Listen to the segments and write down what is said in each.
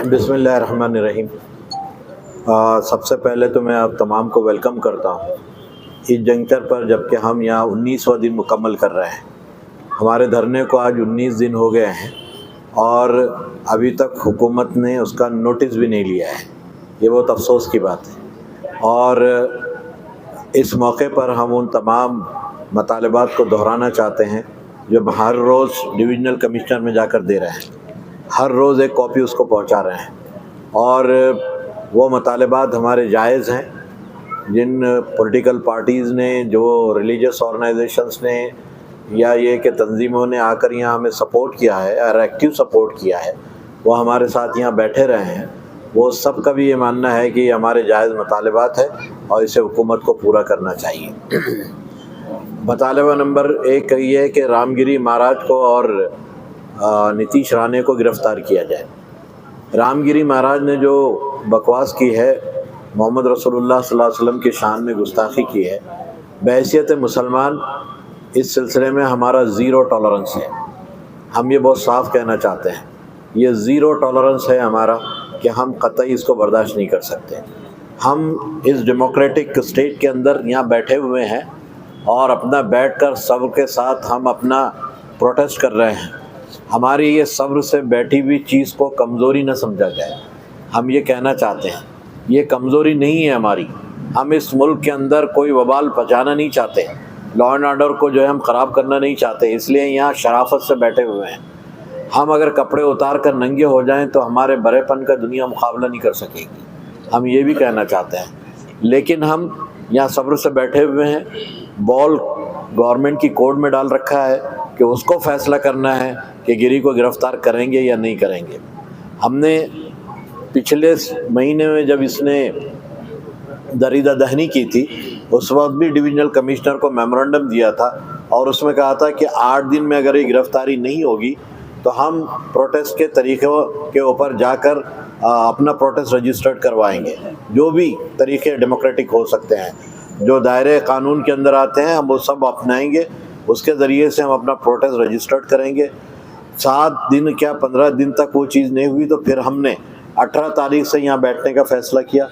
बिस्मिल्लाहिर्रहमानिर्रहीम। सबसे पहले तो मैं आप तमाम को वेलकम करता हूँ इस जंक्चर पर, जबकि हम यहाँ 19वां दिन मुकम्मल कर रहे हैं। हमारे धरने को आज 19 दिन हो गए हैं और अभी तक हुकूमत ने उसका नोटिस भी नहीं लिया है। ये बहुत अफसोस की बात है। और इस मौके पर हम उन तमाम मतालबात को दोहराना चाहते हैं जो हर रोज़ डिविजनल कमिश्नर में जाकर दे रहे हैं। हर रोज़ एक कॉपी उसको पहुंचा रहे हैं और वो मतालबात हमारे जायज़ हैं। जिन पॉलिटिकल पार्टीज़ ने, जो रिलीजियस ऑर्गेनाइजेशंस ने या ये कि तंजीमों ने आकर यहाँ हमें सपोर्ट किया है और एक्टिव सपोर्ट किया है, वो हमारे साथ यहाँ बैठे रहे हैं। वो सब का भी ये मानना है कि हमारे जायज़ मतालबात है और इसे हुकूमत को पूरा करना चाहिए। मतालबा नंबर 1 ये है कि रामगिरी महाराज को और नीतीश राणे को गिरफ़्तार किया जाए। रामगिरी महाराज ने जो बकवास की है, मोहम्मद रसूलुल्लाह सल्लल्लाहु अलैहि वसल्लम की शान में गुस्ताखी की है, बहैसियत मुसलमान इस सिलसिले में हमारा ज़ीरो टॉलरेंस है। हम ये बहुत साफ कहना चाहते हैं, ये ज़ीरो टॉलरेंस है हमारा कि हम कतई इसको बर्दाश्त नहीं कर सकते। हम इस डेमोक्रेटिक स्टेट के अंदर यहाँ बैठे हुए हैं और अपना बैठकर सब्र के साथ हम अपना प्रोटेस्ट कर रहे हैं। हमारी ये सब्र से बैठी हुई चीज़ को कमज़ोरी न समझा जाए। हम ये कहना चाहते हैं, ये कमज़ोरी नहीं है हमारी। हम इस मुल्क के अंदर कोई वबाल पहुँचाना नहीं चाहते, लॉ एंड ऑर्डर को जो है हम ख़राब करना नहीं चाहते, इसलिए यहाँ शराफत से बैठे हुए हैं। हम अगर कपड़े उतार कर नंगे हो जाएं तो हमारे बड़ेपन का दुनिया मुकाबला नहीं कर सकेगी। हम ये भी कहना चाहते हैं, लेकिन हम यहाँ सब्र से बैठे हुए हैं। बॉल गवर्नमेंट की कोर्ट में डाल रखा है कि उसको फ़ैसला करना है कि गिरी को गिरफ़्तार करेंगे या नहीं करेंगे। हमने पिछले महीने में जब इसने दरीदा दहनी की थी, उस वक्त भी डिविजनल कमिश्नर को मेमोरेंडम दिया था और उसमें कहा था कि 8 दिन में अगर ये गिरफ़्तारी नहीं होगी तो हम प्रोटेस्ट के तरीक़ों के ऊपर जाकर अपना प्रोटेस्ट रजिस्टर्ड करवाएंगे। जो भी तरीक़े डेमोक्रेटिक हो सकते हैं, जो दायरे कानून के अंदर आते हैं, हम वो सब अपनाएंगे। उसके ज़रिए से हम अपना प्रोटेस्ट रजिस्टर्ड करेंगे। 7 दिन क्या 15 दिन तक वो चीज़ नहीं हुई तो फिर हमने 18 तारीख से यहाँ बैठने का फ़ैसला किया।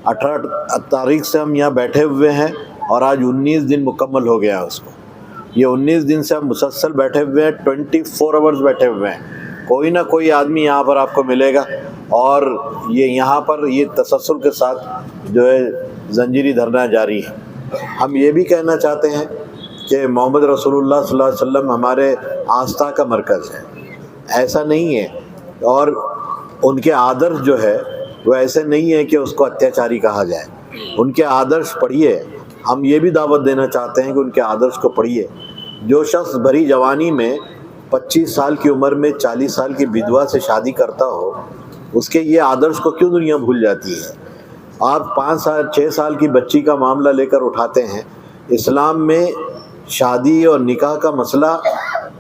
18 तारीख से हम यहाँ बैठे हुए हैं और आज 19 दिन मुकम्मल हो गया है उसको। ये 19 दिन से हम मुसलसल बैठे हुए हैं, 24 आवर्स बैठे हुए हैं। कोई ना कोई आदमी यहाँ पर आपको मिलेगा और ये यहाँ पर ये तसल्सल के साथ जो है जंजीरी धरना जारी है। हम ये भी कहना चाहते हैं कि मोहम्मद रसूलुल्लाह सल्लल्लाहु अलैहि वसल्लम हमारे आस्था का मरकज़ है, ऐसा नहीं है। और उनके आदर्श जो है वो ऐसे नहीं है कि उसको अत्याचारी कहा जाए। उनके आदर्श पढ़िए। हम ये भी दावत देना चाहते हैं कि उनके आदर्श को पढ़िए। जो शख्स भरी जवानी में 25 साल की उम्र में 40 साल की विधवा से शादी करता हो, उसके ये आदर्श को क्यों दुनिया भूल जाती है। आप 5 साल 6 साल की बच्ची का मामला लेकर उठाते हैं। इस्लाम में शादी और निकाह का मसला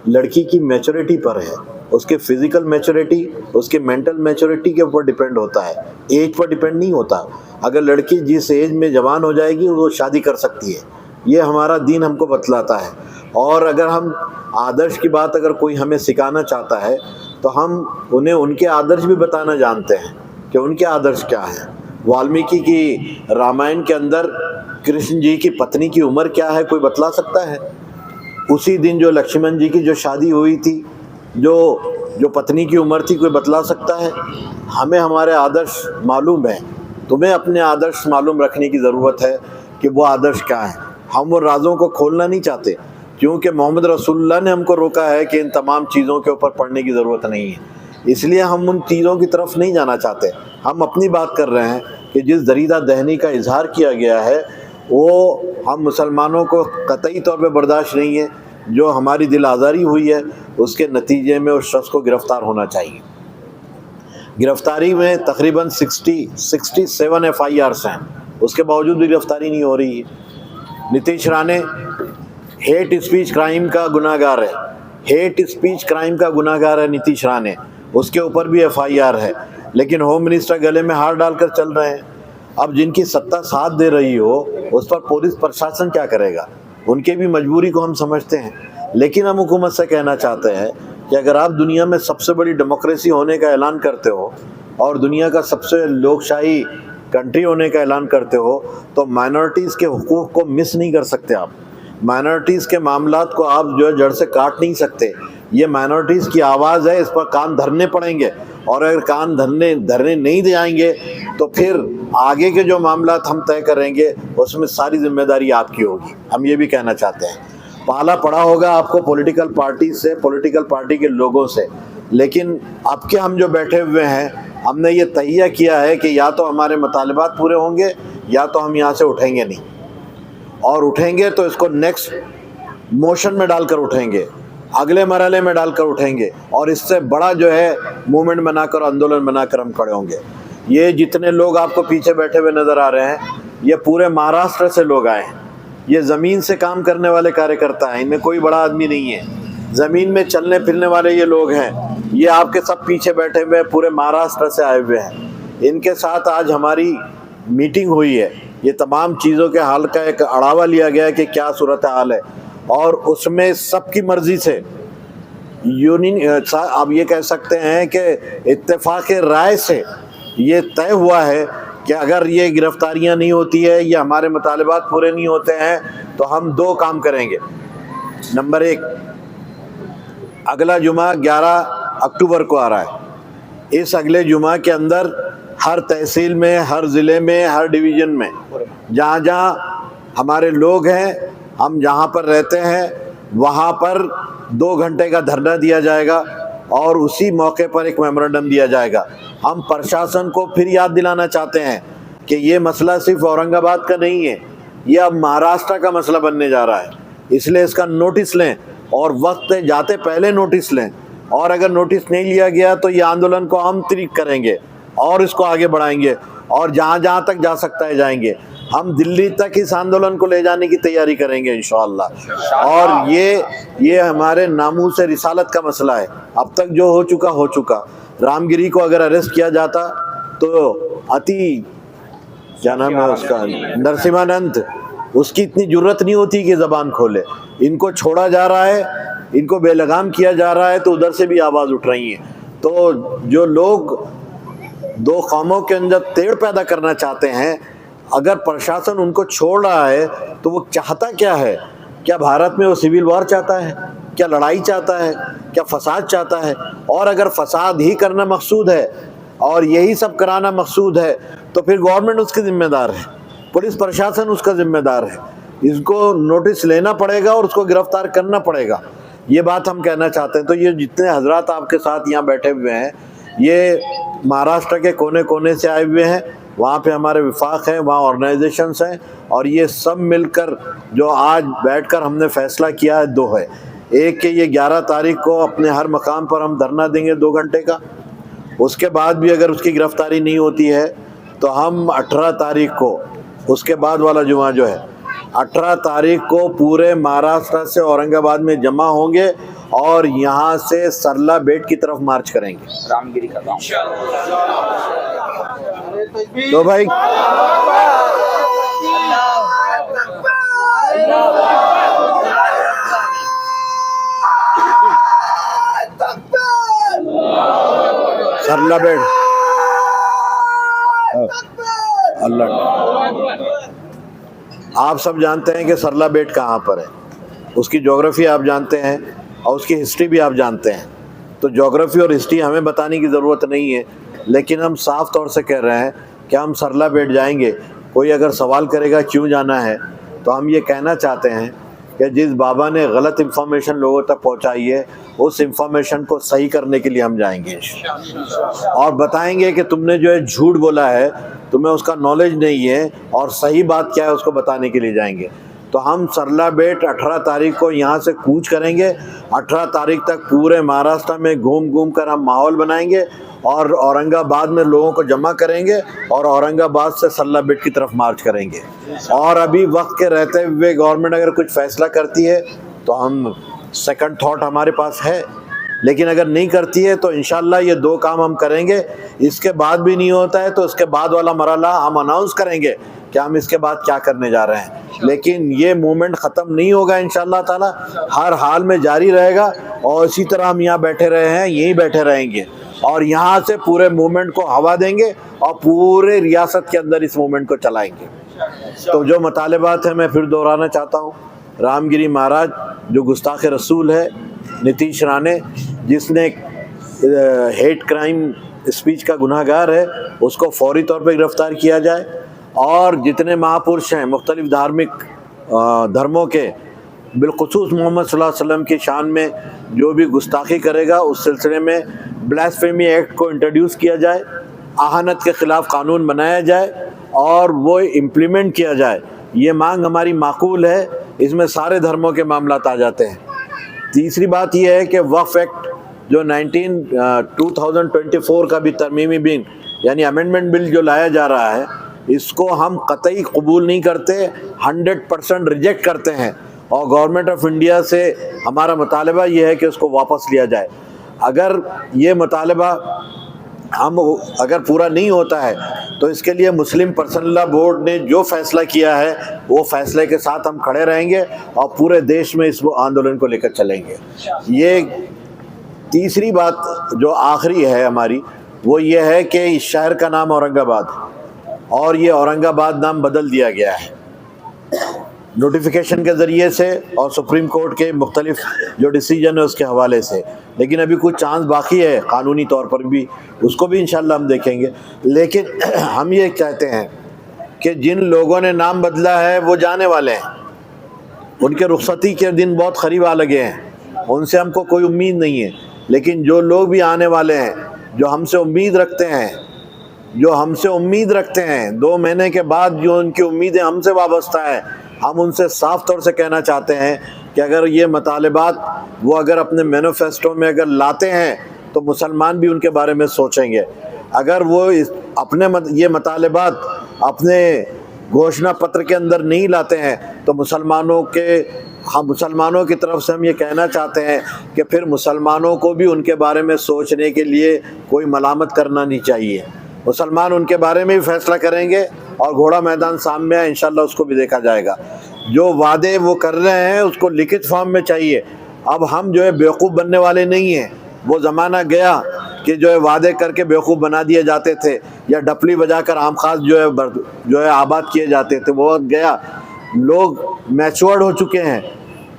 लड़की की मैच्योरिटी पर है, उसके फ़िज़िकल मैच्योरिटी, उसके मेंटल मैच्योरिटी के ऊपर डिपेंड होता है, एज पर डिपेंड नहीं होता। अगर लड़की जिस एज में जवान हो जाएगी वो शादी कर सकती है, ये हमारा दीन हमको बतलाता है। और अगर हम आदर्श की बात अगर कोई हमें सिखाना चाहता है तो हम उन्हें उनके आदर्श भी बताना जानते हैं कि उनके आदर्श क्या हैं। वाल्मीकि की रामायण के अंदर कृष्ण जी की पत्नी की उम्र क्या है, कोई बतला सकता है? उसी दिन जो लक्ष्मण जी की जो शादी हुई थी, जो पत्नी की उम्र थी, कोई बतला सकता है? हमें हमारे आदर्श मालूम है। तुम्हें अपने आदर्श मालूम रखने की ज़रूरत है कि वो आदर्श क्या है। हम वो राज़ों को खोलना नहीं चाहते, क्योंकि मोहम्मद रसूलुल्लाह ने हमको रोका है कि इन तमाम चीज़ों के ऊपर पढ़ने की ज़रूरत नहीं है। इसलिए हम उन चीज़ों की तरफ नहीं जाना चाहते। हम अपनी बात कर रहे हैं कि जिस दरीदा दहनी का इजहार किया गया है वो हम मुसलमानों को कतई तौर पे बर्दाश्त नहीं है। जो हमारी दिल आज़ारी हुई है उसके नतीजे में उस शख्स को गिरफ़्तार होना चाहिए। गिरफ़्तारी में तकरीबन 67 FIRs हैं, उसके बावजूद भी गिरफ़्तारी नहीं हो रही है। Nitish Rane hate speech crime का गुनाहगार है, हेट स्पीच क्राइम का गुनाहगार है नीतीश राणे, उसके ऊपर भी FIR है, लेकिन होम मिनिस्टर गले में हार डालकर चल रहे हैं। अब जिनकी सत्ता साथ दे रही हो उस पर पुलिस प्रशासन क्या करेगा? उनके भी मजबूरी को हम समझते हैं। लेकिन हम हुकूमत से कहना चाहते हैं कि अगर आप दुनिया में सबसे बड़ी डेमोक्रेसी होने का ऐलान करते हो और दुनिया का सबसे लोकशाही कंट्री होने का ऐलान करते हो, तो माइनॉरिटीज़ के हुकूक को मिस नहीं कर सकते आप। माइनॉरिटीज़ के मामलात को आप जो है जड़ से काट नहीं सकते। ये माइनॉरिटीज़ की आवाज़ है, इस पर कान धरने पड़ेंगे, और अगर कान धरने नहीं जाएंगे तो फिर आगे के जो मामलात हम तय करेंगे उसमें सारी जिम्मेदारी आपकी होगी। हम ये भी कहना चाहते हैं, पाला पड़ा होगा आपको पॉलिटिकल पार्टी से, पॉलिटिकल पार्टी के लोगों से, लेकिन अब के हम जो बैठे हुए हैं, हमने ये तहिया किया है कि या तो हमारे मुतालबात पूरे होंगे या तो हम यहाँ से उठेंगे नहीं, और उठेंगे तो इसको नेक्स्ट मोशन में डालकर उठेंगे, अगले मरहले में डालकर उठेंगे, और इससे बड़ा जो है मूवमेंट बनाकर, आंदोलन बनाकर हम खड़े होंगे। ये जितने लोग आपको पीछे बैठे हुए नज़र आ रहे हैं, ये पूरे महाराष्ट्र से लोग आए हैं। ये ज़मीन से काम करने वाले कार्यकर्ता हैं, इनमें कोई बड़ा आदमी नहीं है, ज़मीन में चलने फिरने वाले ये लोग हैं। ये आपके सब पीछे बैठे हुए पूरे महाराष्ट्र से आए हुए हैं। इनके साथ आज हमारी मीटिंग हुई है। ये तमाम चीज़ों के हाल का एक अड़ावा लिया गया है कि क्या सूरत हाल है, और उसमें सबकी मर्ज़ी से यूनियन, आप ये कह सकते हैं कि इत्तेफाक राय से ये तय हुआ है कि अगर ये गिरफ्तारियां नहीं होती है या हमारे मुतालबात पूरे नहीं होते हैं तो हम दो काम करेंगे। नंबर एक, अगला जुमा 11 अक्टूबर को आ रहा है। इस अगले जुमा के अंदर हर तहसील में, हर ज़िले में, हर डिवीज़न में, जहाँ जहाँ हमारे लोग हैं, हम जहाँ पर रहते हैं, वहाँ पर 2 घंटे का धरना दिया जाएगा और उसी मौके पर एक मेमोरेंडम दिया जाएगा। हम प्रशासन को फिर याद दिलाना चाहते हैं कि ये मसला सिर्फ औरंगाबाद का नहीं है, ये अब महाराष्ट्र का मसला बनने जा रहा है। इसलिए इसका नोटिस लें, और वक्त जाते पहले नोटिस लें, और अगर नोटिस नहीं लिया गया तो ये आंदोलन को हम तीव्र करेंगे और इसको आगे बढ़ाएंगे, और जहाँ जहाँ तक जा सकता है जाएंगे। हम दिल्ली तक इस आंदोलन को ले जाने की तैयारी करेंगे इंशाअल्लाह। और ये हमारे नामूस से रिसालत का मसला है। अब तक जो हो चुका। रामगिरी को अगर अरेस्ट किया जाता तो क्या नाम है उसका, नरसिम्हानंद, उसकी इतनी जुर्रत नहीं होती कि ज़बान खोले। इनको छोड़ा जा रहा है, इनको बेलगाम किया जा रहा है, तो उधर से भी आवाज़ उठ रही है। तो जो लोग दो कौमों के अंदर तेड़ पैदा करना चाहते हैं, अगर प्रशासन उनको छोड़ रहा है तो वो चाहता क्या है? क्या भारत में वो सिविल वॉर चाहता है? क्या लड़ाई चाहता है? क्या फसाद चाहता है? और अगर फसाद ही करना मकसूद है और यही सब कराना मकसूद है तो फिर गवर्नमेंट उसकी जिम्मेदार है, पुलिस प्रशासन उसका जिम्मेदार है। इसको नोटिस लेना पड़ेगा और उसको गिरफ्तार करना पड़ेगा। ये बात हम कहना चाहते हैं। तो ये जितने हजरात आपके साथ यहाँ बैठे हुए हैं, ये महाराष्ट्र के कोने कोने से आए हुए हैं। वहाँ पे हमारे विफाक हैं, वहाँ ऑर्गेनाइजेशंस हैं, और ये सब मिलकर जो आज बैठकर हमने फैसला किया है, दो है। एक कि ये 11 तारीख को अपने हर मकाम पर हम धरना देंगे 2 घंटे का। उसके बाद भी अगर उसकी गिरफ्तारी नहीं होती है तो हम 18 तारीख को, उसके बाद वाला जुमा जो है 18 तारीख को पूरे महाराष्ट्र से औरंगाबाद में जमा होंगे और यहाँ से सरला बेट की तरफ मार्च करेंगे, रामगिरी का गांव। तो भाई सरला बेट, अल्लाह, आप सब जानते हैं कि सरला बेट कहाँ पर है। उसकी ज्योग्राफी आप जानते हैं और उसकी हिस्ट्री भी आप जानते हैं। तो ज्योग्राफी और हिस्ट्री हमें बताने की ज़रूरत नहीं है, लेकिन हम साफ तौर से कह रहे हैं कि हम सरला बेट जाएंगे। कोई अगर सवाल करेगा क्यों जाना है, तो हम ये कहना चाहते हैं कि जिस बाबा ने गलत इन्फॉर्मेशन लोगों तक पहुंचाई है, उस इन्फॉर्मेशन को सही करने के लिए हम जाएंगे और बताएंगे कि तुमने जो है झूठ बोला है, तुम्हें उसका नॉलेज नहीं है, और सही बात क्या है उसको बताने के लिए जाएंगे। तो हम सरला बेट 18 तारीख को यहाँ से कूच करेंगे। 18 तारीख तक पूरे महाराष्ट्र में घूम कर हम माहौल बनाएंगे और औरंगाबाद में लोगों को जमा करेंगे और औरंगाबाद से सरला बेट की तरफ मार्च करेंगे। और अभी वक्त के रहते हुए गवर्नमेंट अगर कुछ फैसला करती है तो हम सेकंड थॉट हमारे पास है, लेकिन अगर नहीं करती है तो इंशाल्लाह ये 2 काम हम करेंगे। इसके बाद भी नहीं होता है तो इसके बाद वाला मरहला हम अनाउंस करेंगे कि हम इसके बाद क्या करने जा रहे हैं। लेकिन ये मूवमेंट ख़त्म नहीं होगा इंशाल्लाह ताला, हर हाल में जारी रहेगा और इसी तरह हम यहाँ बैठे रहे हैं, यहीं बैठे रहेंगे। और यहाँ से पूरे मूवमेंट को हवा देंगे और पूरे रियासत के अंदर इस मूवमेंट को चलाएंगे। तो जो मुतालबात हैं मैं फिर दोहराना चाहता हूँ, रामगिरी महाराज जो गुस्ताख रसूल है, नीतीश राणे जिसने हेट क्राइम स्पीच का गुनाहगार है, उसको फौरी तौर पर गिरफ्तार किया जाए, और जितने महापुरुष हैं मुख्तलिफ धार्मिक धर्मों के, बिलखुसूस मोहम्मद सल्लल्लाहु अलैहि वसल्लम की शान में जो भी गुस्ताखी करेगा उस सिलसिले में ब्लास्फेमी एक्ट को इंट्रोड्यूस किया जाए, आहानत के ख़िलाफ़ कानून बनाया जाए और वो इम्प्लीमेंट किया जाए। ये मांग हमारी माकूल है, इसमें सारे धर्मों के मामलात आ जाते हैं। तीसरी बात यह है कि वक्फ एक्ट जो 2024 का भी तरमीमी बिल यानी अमेंडमेंट बिल जो लाया जा रहा है, इसको हम कतई कबूल नहीं करते, 100% रिजेक्ट करते हैं, और गवर्नमेंट ऑफ इंडिया से हमारा मुतालबा ये है कि उसको वापस लिया जाए। अगर ये मुतालबा अगर पूरा नहीं होता है तो इसके लिए मुस्लिम पर्सनल लॉ बोर्ड ने जो फैसला किया है वो फैसले के साथ हम खड़े रहेंगे और पूरे देश में इस आंदोलन को लेकर चलेंगे। ये तीसरी बात जो आखिरी है हमारी, वो ये है कि इस शहर का नाम औरंगाबाद, और ये औरंगाबाद नाम बदल दिया गया है नोटिफिकेशन के ज़रिए से और सुप्रीम कोर्ट के मुख्तलिफ जो डिसीजन है उसके हवाले से, लेकिन अभी कुछ चांस बाकी है कानूनी तौर पर भी, उसको भी इंशाल्लाह हम देखेंगे। लेकिन हम ये कहते हैं कि जिन लोगों ने नाम बदला है वो जाने वाले हैं, उनके रुखसती के दिन बहुत करीब आ लगे हैं, उनसे हमको कोई उम्मीद नहीं है। लेकिन जो लोग भी आने वाले हैं, जो हमसे उम्मीद रखते हैं 2 महीने के बाद जो उनकी उम्मीदें हमसे वाबस्ता है, हम उनसे साफ तौर से कहना चाहते हैं कि अगर ये मुतालबात वो अगर अपने मैनिफेस्टो में अगर लाते हैं तो मुसलमान भी उनके बारे में सोचेंगे। अगर वो ये मुतालबात अपने घोषणा पत्र के अंदर नहीं लाते हैं तो मुसलमानों की तरफ से हम ये कहना चाहते हैं कि फिर मुसलमानों को भी उनके बारे में सोचने के लिए कोई मलामत करना नहीं चाहिए। मुसलमान उनके बारे में भी फैसला करेंगे और घोड़ा मैदान सामने है, इंशाल्लाह उसको भी देखा जाएगा। जो वादे वो कर रहे हैं उसको लिखित फॉर्म में चाहिए। अब हम जो है बेवकूफ़ बनने वाले नहीं हैं। वो ज़माना गया कि जो है वादे करके बेवकूफ़ बना दिए जाते थे या डपली बजाकर आम खास जो है आबाद किए जाते थे, वो गया। लोग मैच्योर्ड हो चुके हैं,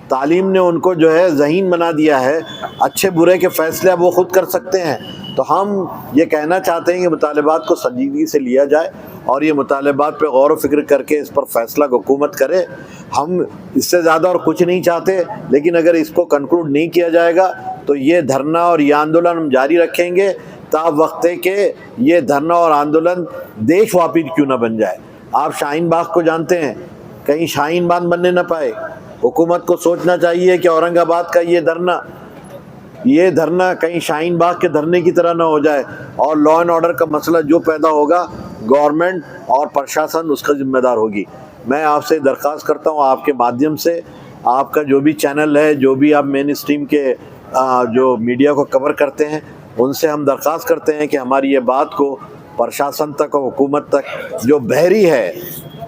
तालीम ने उनको जो है ज़हीन बना दिया है, अच्छे बुरे के फ़ैसले वो ख़ुद कर सकते हैं। तो हम ये कहना चाहते हैं कि मुतालबात को संजीदगी से लिया जाए और ये मुतालबात पे गौर व फिक्र करके इस पर फैसला हुकूमत करे। हम इससे ज़्यादा और कुछ नहीं चाहते, लेकिन अगर इसको कंक्लूड नहीं किया जाएगा तो ये धरना और ये आंदोलन हम जारी रखेंगे ता वक्त के ये धरना और आंदोलन देशव्यापी क्यों ना बन जाए। आप शाहीन बाग को जानते हैं, कहीं शाहीन बाग बनने न पाए। हुकूमत को सोचना चाहिए कि औरंगाबाद का ये धरना कहीं शाहीन बाग के धरने की तरह ना हो जाए, और लॉ एंड ऑर्डर का मसला जो पैदा होगा गवर्नमेंट और प्रशासन उसका जिम्मेदार होगी। मैं आपसे दरख्वास्त करता हूँ आपके माध्यम से, आपका जो भी चैनल है, जो भी आप मेन स्ट्रीम के जो मीडिया को कवर करते हैं, उनसे हम दरख्वास्त करते हैं कि हमारी ये बात को प्रशासन तक और हुकूमत तक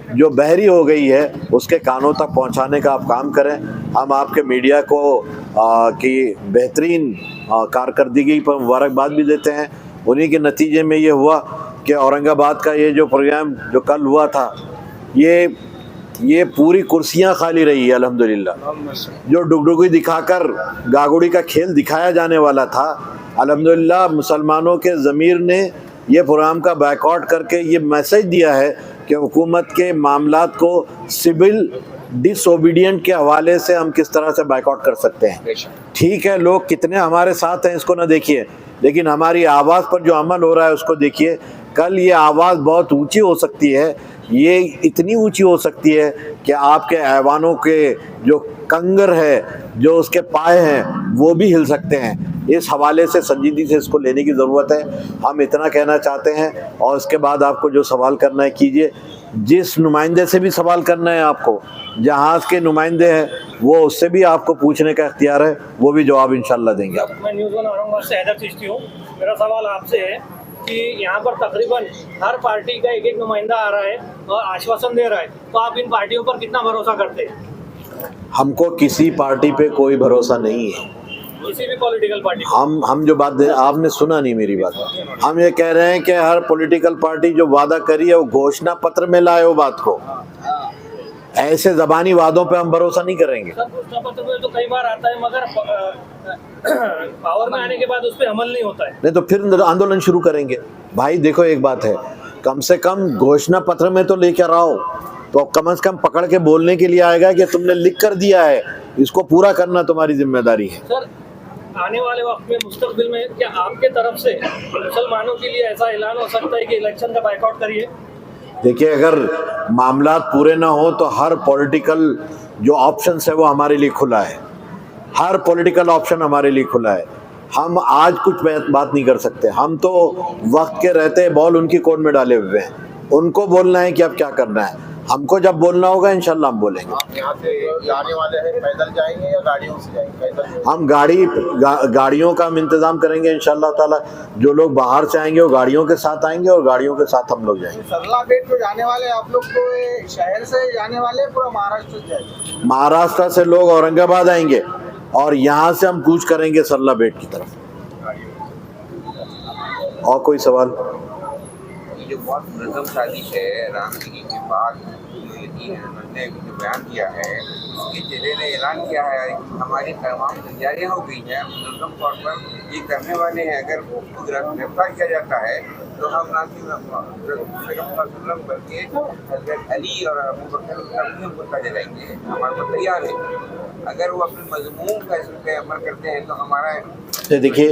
जो बहरी हो गई है उसके कानों तक पहुंचाने का आप काम करें। हम आपके मीडिया को की बेहतरीन कारकर्दगी पर मुबारकबाद भी देते हैं। उन्हीं के नतीजे में ये हुआ कि औरंगाबाद का ये जो प्रोग्राम जो कल हुआ था, ये पूरी कुर्सियां खाली रही है अल्हम्दुलिल्लाह। जो डुगडुगी दिखाकर गागुड़ी का खेल दिखाया जाने वाला था, अल्हम्दुलिल्लाह मुसलमानों के ज़मीर ने ये प्रोग्राम का बायकॉट करके ये मैसेज दिया है कि हुकूमत के मामलात को सिविल डिसओबीडियंट के हवाले से हम किस तरह से बायकॉट कर सकते हैं। ठीक है, लोग कितने हमारे साथ हैं इसको ना देखिए, लेकिन हमारी आवाज़ पर जो अमल हो रहा है उसको देखिए। कल ये आवाज़ बहुत ऊंची हो सकती है, ये इतनी ऊंची हो सकती है कि आपके ऐवानों के जो कंगर है, जो उसके पाए हैं, वो भी हिल सकते हैं। इस हवाले से संजीदगी से इसको लेने की ज़रूरत है। हम इतना कहना चाहते हैं, और इसके बाद आपको जो सवाल करना है कीजिए। जिस नुमाइंदे से भी सवाल करना है आपको, जहाज़ के नुमाइंदे हैं वो उससे भी आपको पूछने का इख्तियार है, वो भी जवाब इंशाल्लाह देंगे आप। मैं न्यूज़ वन औरंगाबाद से हैदर चिश्ती हूँ। मेरा सवाल आपसे है कि यहाँ पर तकरीबन हर पार्टी का एक नुमाइंदा आ रहा है और आश्वासन दे रहा है, तो आप इन पार्टियों पर कितना भरोसा करते हैं? हमको किसी पार्टी पे कोई भरोसा नहीं है। किसी भी पॉलिटिकल पार्टी को। हम जो बात आपने सुना नहीं मेरी बात। हम ये कह रहे हैं कि हर पॉलिटिकल पार्टी जो वादा करी है वो घोषणा पत्र में लाए वो बात को। ऐसे जबानी वादों पे हम भरोसा नहीं करेंगे। सर घोषणा पत्र में तो कई बार आता है मगर पावर में आने के बाद उस पर अमल नहीं होता है। नहीं तो फिर आंदोलन शुरू करेंगे। भाई देखो एक बात है, कम से कम घोषणा पत्र में तो लेकर आओ, तो कम से कम पकड़ के बोलने के लिए आएगा कि तुमने लिख कर दिया है, इसको पूरा करना तुम्हारी जिम्मेदारी है। सर आने वाले वक्त में मुस्तकबिल में क्या आपके तरफ से मुसलमानों के लिए ऐसा ऐलान हो सकता है कि इलेक्शन का बाइकआउट करिए? देखिए अगर मामला पूरे ना हो तो हर पॉलिटिकल जो ऑप्शन है वो हमारे लिए खुला है। हर पॉलिटिकल ऑप्शन हमारे लिए खुला है। हम आज कुछ बात नहीं कर सकते। हम तो वक्त के रहते बॉल उनकी कोर्ट में डाले हुए हैं, उनको बोलना है कि अब क्या करना है। हमको जब बोलना होगा इंशाल्लाह हम बोलेंगे। आप यहाँ से जाने वाले हैं, पैदल जाएंगे या गाड़ियों से जाएंगे? पैदल। हम गाड़ियों का हम इंतजाम करेंगे इंशाल्लाह ताला। जो लोग बाहर से आएंगे वो गाड़ियों के साथ आएंगे और गाड़ियों के साथ हम लोग जाएंगे। सरला बेट जो जाने वाले आप लोग तो ये शहर से जाने वाले पूरा महाराष्ट्र से जाएंगे? महाराष्ट्र से लोग औरंगाबाद आएंगे और यहाँ से हम कूच करेंगे सरला बेट की तरफ। और कोई सवाल? ये जो बहुत मुनज़्ज़म साजिश है राम जी के बाद ने जो बयान किया है, उसके जिले ने ऐलान किया है हमारी तमाम तैयारियाँ हो गई हैं मुनज़्ज़म तौर पर ये करने वाले हैं। अगर उसको गिरफ्तार किया जाता है तो हम ना बल्कि हज़रत अली और अबू बकर को ताज़ा जाएंगे। हमारे को तैयार है, अगर वो अपने मज़मून का इस पर अमल करते हैं तो हमारा। देखिए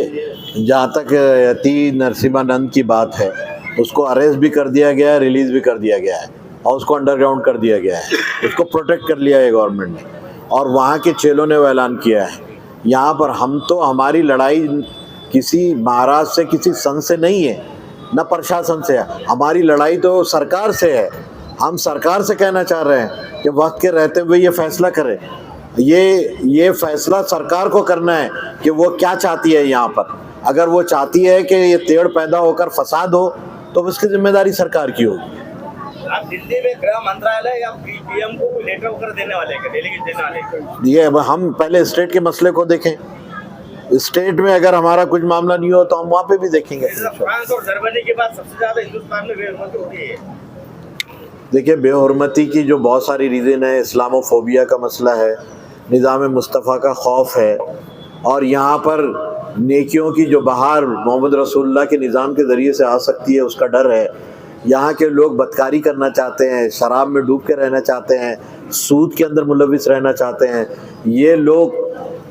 जहाँ तक यती नरसिम्हानंद की बात है, उसको अरेस्ट भी कर दिया गया है, रिलीज़ भी कर दिया गया है और उसको अंडरग्राउंड कर दिया गया है। उसको प्रोटेक्ट कर लिया है गवर्नमेंट ने और वहाँ के चेलों ने वो ऐलान किया है। यहाँ पर हम तो हमारी लड़ाई किसी महाराज से किसी संघ से नहीं है, न प्रशासन से है। हमारी लड़ाई तो सरकार से है। हम सरकार से कहना चाह रहे हैं कि वक्त के रहते हुए ये फैसला करें। ये फैसला सरकार को करना है कि वो क्या चाहती है यहाँ पर। अगर वो चाहती है कि ये तेड़ पैदा होकर फसाद हो तो उसकी जिम्मेदारी सरकार की होगी। आप दिल्ली में गृह मंत्रालय या पीएम को लेटर वगैरह देने वाले हैं, डेलीगेट देने वाले हैं? ये अब हम पहले स्टेट के मसले को देखें। स्टेट में अगर हमारा कुछ मामला नहीं हो तो हम वहाँ पे भी देखेंगे। फ्रांस और जर्मनी के बाद सबसे ज्यादा हिंदुस्तान में बेहुरमती हो रही है। देखिए बेहुरमती की जो बहुत सारी रीज़न है, इस्लामोफोबिया का मसला है, निज़ाम मुस्तफ़ा का खौफ है और यहाँ पर नेकियों की जो बहार मोहम्मद रसूलुल्लाह के निज़ाम के ज़रिए से आ सकती है उसका डर है। यहाँ के लोग बदकारी करना चाहते हैं, शराब में डूब के रहना चाहते हैं, सूद के अंदर मुलविस रहना चाहते हैं। ये लोग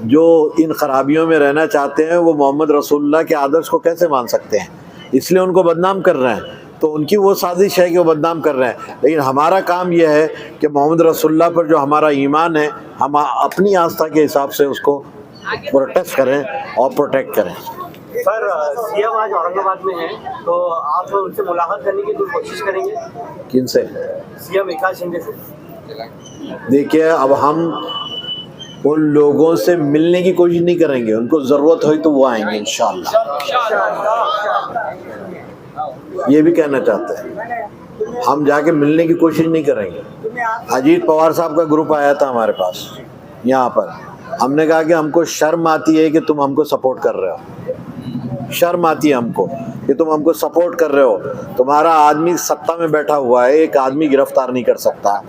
जो इन खराबियों में रहना चाहते हैं वो मोहम्मद रसूलुल्लाह के आदर्श को कैसे मान सकते हैं? इसलिए उनको बदनाम कर रहे हैं। तो उनकी वो साजिश है कि वो बदनाम कर रहे हैं। लेकिन हमारा काम यह है कि मोहम्मद रसूलुल्लाह पर जो हमारा ईमान है हम अपनी आस्था के हिसाब से उसको प्रोटेक्ट करें और प्रोटेक्ट करें। सर सीएम आज औरंगाबाद में है तो आप उनसे मुलाकात करने की कोशिश करेंगे? किन से? सीएम एकनाथ शिंदे से। देखिए अब हम उन लोगों से मिलने की कोशिश नहीं करेंगे, उनको ज़रूरत हो तो वो आएंगे इंशाल्लाह। ये भी कहना चाहते हैं, हम जाके मिलने की कोशिश नहीं करेंगे। अजीत पवार साहब का ग्रुप आया था हमारे पास यहाँ पर, हमने कहा कि हमको शर्म आती है कि तुम हमको सपोर्ट कर रहे हो। शर्म आती है हमको कि तुम हमको सपोर्ट कर रहे हो। तुम्हारा आदमी सत्ता में बैठा हुआ है, एक आदमी गिरफ्तार नहीं कर सकता।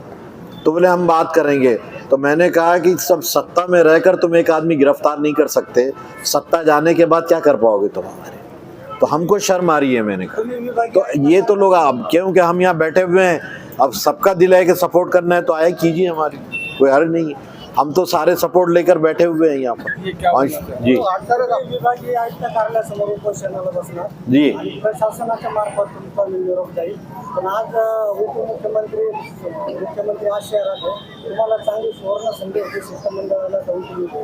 तो बोले हम बात करेंगे। तो मैंने कहा कि सब सत्ता में रहकर तुम एक आदमी गिरफ्तार नहीं कर सकते, सत्ता जाने के बाद क्या कर पाओगे तुम हमारे? तो हमको शर्म आ रही है। मैंने कहा तो ये तो लोग अब क्योंकि हम यहाँ बैठे हुए हैं, अब सबका दिल है कि सपोर्ट करना है तो आए कीजिए, हमारी कोई हर्ज नहीं है। हम तो सारे सपोर्ट लेकर बैठे हुए हैं यहाँ पर। जी विभागीय आयुक्त कार्यालयासमोर उपोषणाला बसणार जी आणि प्रशासनाच्या मार्फत तुमचा निरोप जाईल. पण आज मुख्यमंत्री आज शहरात आहे, तुम्हाला चांगली सुवर्ण संधी होती शिष्टमंडळाला जाऊन का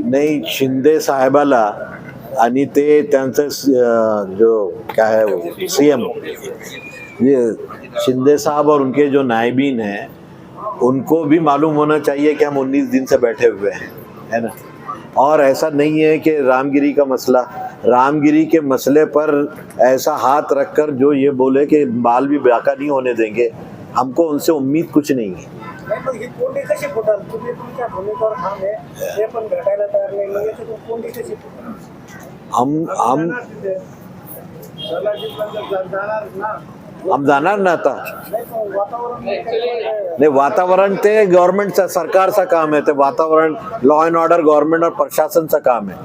नहीं शिंदे साहेबाला आणि ते त्यांचं जो काय है सीएम, ये शिंदे साहब और उनके जो नायबीन हैं उनको भी मालूम होना चाहिए कि हम 19 दिन से बैठे हुए हैं, है ना। और ऐसा नहीं है कि रामगिरी का मसला, रामगिरी के मसले पर ऐसा हाथ रखकर जो ये बोले कि बाल भी बाका नहीं होने देंगे, हमको उनसे उम्मीद कुछ नहीं है। नाही पण ही कोंडी कशी फुटाल? तुम्ही तुमच्या भूमिकेवर ठाम आहे, ते पण भेटायला तयार नाही, मग याच्यातून कोंडी कशी फुटाल? हम जाणार ना आता. नाही पण वातावरण नाही, वातावरण ते गव्हर्नमेंटचं सरकारचं काम आहे. ते वातावरण लॉ अँड ऑर्डर गव्हर्नमेंट और प्रशासनचं काम आहे.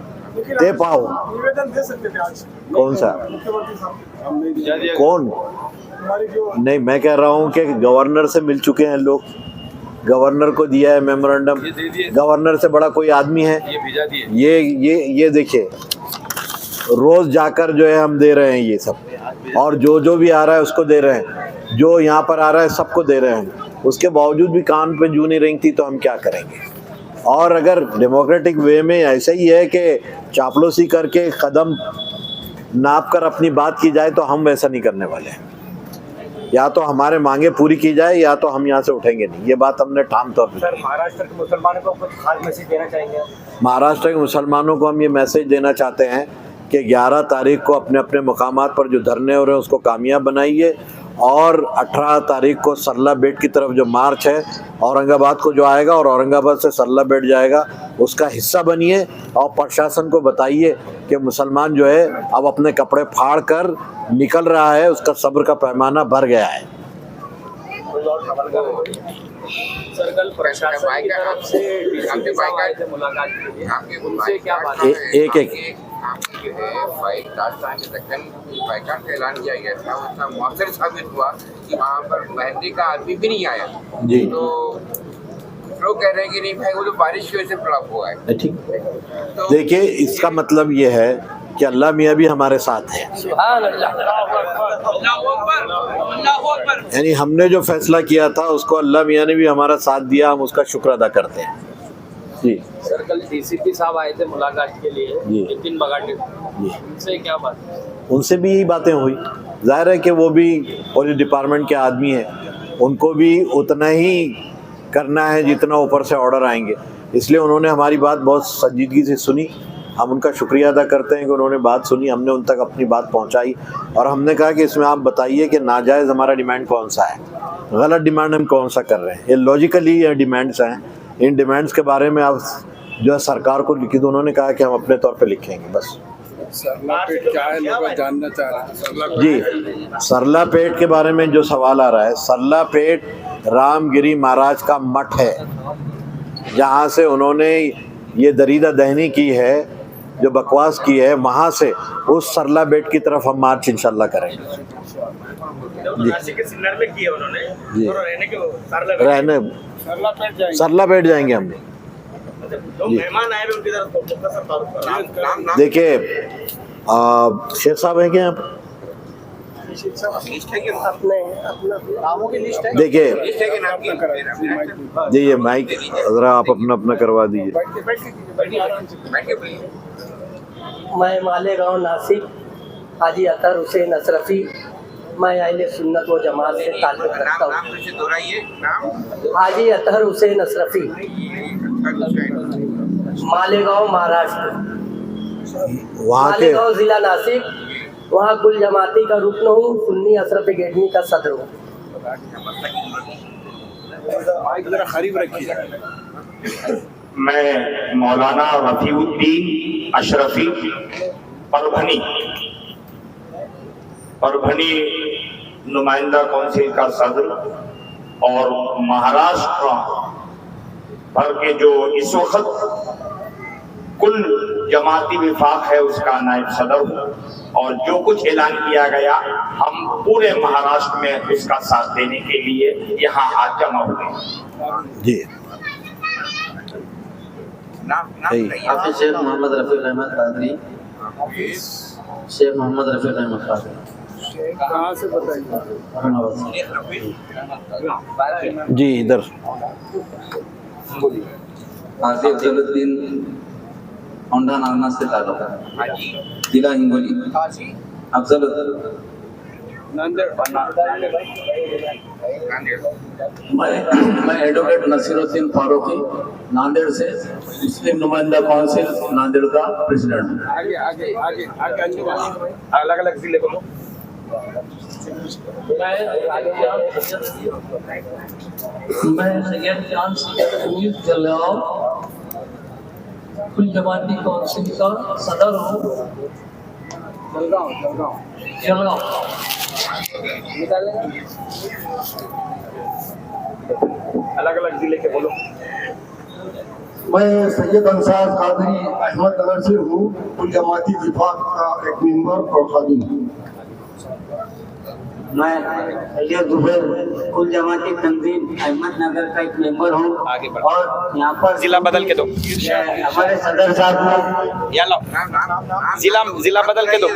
ते पाहू. निवेदन दे सकते थे आज कौन सा? मुख्यमंत्री साहब कौन? हमारी जो नहीं, मैं कह रहा हूँ कि गवर्नर से मिल चुके हैं लोग. गवर्नर को दिया है मेमोरेंडम. गवर्नर से बड़ा कोई आदमी है? ये देखिए, रोज जाकर जो है हम दे रहे हैं ये सब, और जो भी आ रहा है उसको दे रहे हैं, जो यहाँ पर आ रहा है सबको दे रहे हैं. उसके बावजूद भी कान पे जू नहीं रेंगती तो हम क्या करेंगे? और अगर डेमोक्रेटिक वे में ऐसा ही है कि चापलूसी करके कदम नाप कर अपनी बात की जाए, तो हम वैसा नहीं करने वाले हैं. या तो हमारे मांगे पूरी की जाए या तो हम यहाँ से उठेंगे नहीं. ये बात हमने ठाम तौर पर. सर, महाराष्ट्र के मुसलमानों को कुछ खास मैसेज देना चाहेंगे? महाराष्ट्र के मुसलमानों को हम ये मैसेज देना चाहते हैं कि 11 तारीख को अपने अपने मकामात पर जो धरने हो रहे हैं उसको कामयाब बनाइए, और 18 तारीख को सरला बेट की तरफ जो मार्च है औरंगाबाद को जो आएगा और औरंगाबाद से सरला बेट जाएगा, उसका हिस्सा बनिए. और प्रशासन को बताइए कि मुसलमान जो है अब अपने कपड़े फाड़ कर निकल रहा है, उसका सब्र का पैमाना भर गया है. सर, कल प्रशासन की तरफ से डीसीपी साहब आए थे मुलाकात के लिए, उनसे क्या बात है? एक जो है फाइट राजस्थान के दक्कन बाइकाट का ऐलान किया गया था, उसका मौसर साबित हुआ कि वहाँ पर महंदी का आदमी भी नहीं आया जी. तो लोग कह रहे हैं कि नहीं भाई, वो तो बारिश की वजह से फ्लॉप हुआ है. ठीक. देखिए, इसका मतलब ये है कि अल्लाह मियाँ भी हमारे साथ है. यानी हमने जो फैसला किया था उसको अल्लाह मियाँ ने भी हमारा साथ दिया, हम उसका शुक्र अदा करते हैं. जी. सर, कल डीसीपी साहब आए थे मुलाकात के लिए, जी. नितिन बगाटे, जी. उनसे क्या बात? उनसे भी यही बातें हुई. जाहिर है कि वो भी पुलिस डिपार्टमेंट के आदमी हैं, उनको भी उतना ही करना है जितना ऊपर से ऑर्डर आएंगे. इसलिए उन्होंने हमारी बात बहुत संजीदगी से सुनी. हम उनका शुक्रिया अदा करते हैं कि उन्होंने बात सुनी, हमने उन तक अपनी बात पहुंचाई, और हमने कहा कि इसमें आप बताइए कि नाजायज़ हमारा डिमांड कौन सा है, गलत डिमांड हम कौन सा कर रहे हैं. ये लॉजिकली ये डिमांड्स हैं. इन डिमांड्स के बारे में आप जो है सरकार को लिखी. तो उन्होंने कहा कि हम अपने तौर पे लिखेंगे. बस. सरला पेट क्या है, लोग जानना चाह रहे हैं. जी, सरला पेट के बारे में जो सवाल आ रहा है, सरला पेट रामगिरी महाराज का मठ है, जहाँ से उन्होंने ये दरीदा दहनी की है, जो बकवास की है, वहाँ से उस सरला बेट की तरफ हम मार्च इंशाल्लाह करेंगे. नासिक के सिन्नर में किया उन्होंने, जी. और रहने सरला बेट जाएंगे हम. जो मेहमान आए हुए उनकी तरफ फोटो का तारुफ कर रहा हूं. देखिए, शेख साहब हैं क्या यहाँ पर? लिस्ट है कि अपने अपना नामों की लिस्ट है. देखिए, लिस्ट है कि नाम की जी, ये माइक ज़रा आप अपना अपना करवा दीजिए. बैठ के बोलिए. मैं मालेगांव नासिक हाजी अतर हुसैन अशरफी, मैं अहले सुन्नत व जमात से ताल्लुक़ रखता नाम हूँ. फिर से दोहराइए. नाम हाजी अतर हुसैन अशरफी, मालेगांव महाराष्ट्र, वहाँ के मालेगांव जिला नासिक. वहाँ कुल जमाती का रुकन हूँ, सुन्नी अशरफ अकेडमी का सदर हूँ. जरा खरीब रखिए. मैं मौलाना रफीउद्दीन अशरफी, परभनी नुमाइंदा काउंसिल का सदर, और महाराष्ट्र भर के जो इस वक्त कुल जमाती विफाक है उसका नायब सदर हूँ. और जो कुछ ऐलान किया गया, हम पूरे महाराष्ट्र में उसका साथ देने के लिए यहाँ आज जमा हुए. जी. नाम बताइए. हाफिज शेख मोहम्मद रफीक अहमद कादरी, शेख मोहम्मद रफीक अहमद कादरी. कहाँ से बताइए? जी, इधर. हाजी अफजलुद्दीन औंढा नागना से ताल्लुक है, हाजी जिला हिंगोली. अफजलुद्दीन. नांदेड़. मैं एडवोकेट नसीरुद्दीन फारूकी, नांदेड़ से, मुस्लिम नुमाइंदा काउंसिल नांदेड़ का प्रेसिडेंट. आगे आगे आगे आगे अलग अलग जिले को मैं सैयद जान सैयद जलगांव कुल जमाती काउंसिल का सदर हूँ। जलगांव अलग अलग जिले के बोलो। मैं सैयद अंसार कादरी अहमदनगर से हूँ। कुल जमाती विभाग का एक मेंबर और खादिम। मैं सैयद जुबैर कुल जमाती तंजीम अहमदनगर का एक मेंबर हूँ। और यहाँ पर जिला बदल के दो। हमारे सदर साहब जिला बदल के दो।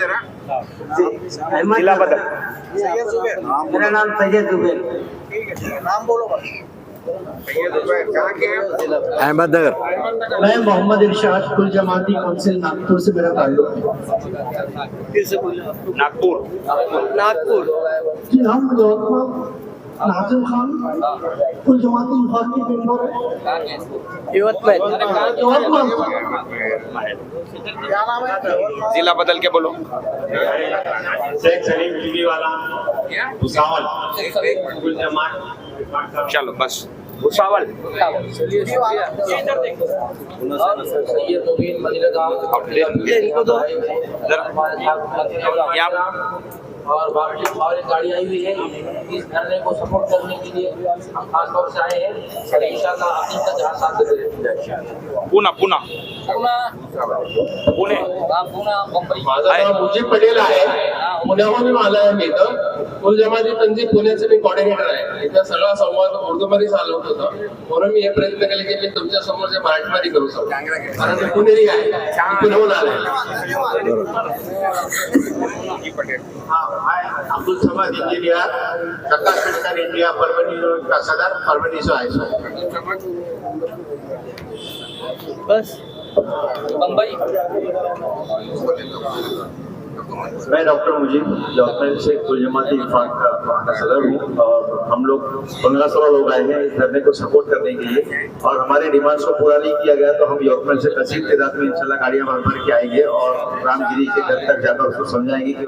जिला बदल। सैयद जुबैर। मेरा नाम सैयद जुबैर। ठीक है नाम बोलो बस। सैयद जुबैर कहाँ के हैं? अहमदनगर। मैं मोहम्मद इरशाद कुल जमाती काउंसिल नागपुर से मेरा ताल्लुक है। नागपुर। नागपुर जी हम यवतमाल नाजिम खान कुल जमाती विभाग के मेंबर हैं। यवतमाल यवतमाल क्या नाम है? जिला बदल के बोलो। शेख सलीम टीवी वाला भुसावल कुल जमात चलो बस भुसावल। सैयद नवीन मदीनागांव इनको दो। और बाकी हमारी गाड़ी आई हुई है इस धरने को सपोर्ट करने के लिए हम खास तौर से आए हैं। इंशाल्लाह आप इनका जहाँ साथ दे देंगे। पुणे माझं नाव मुजीब पटेल आहे. पुण्याहून आला आहे मी इथं. कुल जमाती तंजीम पुण्याचे मी कॉर्डिनेटर आहे. इथं सगळा संवाद उर्दूमध्ये चालवत होता म्हणून मी हे प्रयत्न केले की मी तुमच्या समोर जे मराठीमध्ये करू शकतो कारण ते पुणेरी आहे. पुण्याहून आले. अब्दुल समद इंजिनियर प्रकाश पेटकर इंडिया परभणी का सदर परभणी से आए बस बम्बई। मैं डॉक्टर मुजीब यवतमाल से कुल जमाती विभाग का सदर हूँ और हम लोग 15-16 लोग आए हैं इस धरने को सपोर्ट करने के लिए और हमारे डिमांड्स को पूरा नहीं किया गया तो हम यवतमाल से कसीर तादाद में इंशाल्लाह गाड़ियाँ भर के आएंगे और रामगिरी के घर तक जाकर उसको समझाएंगे कि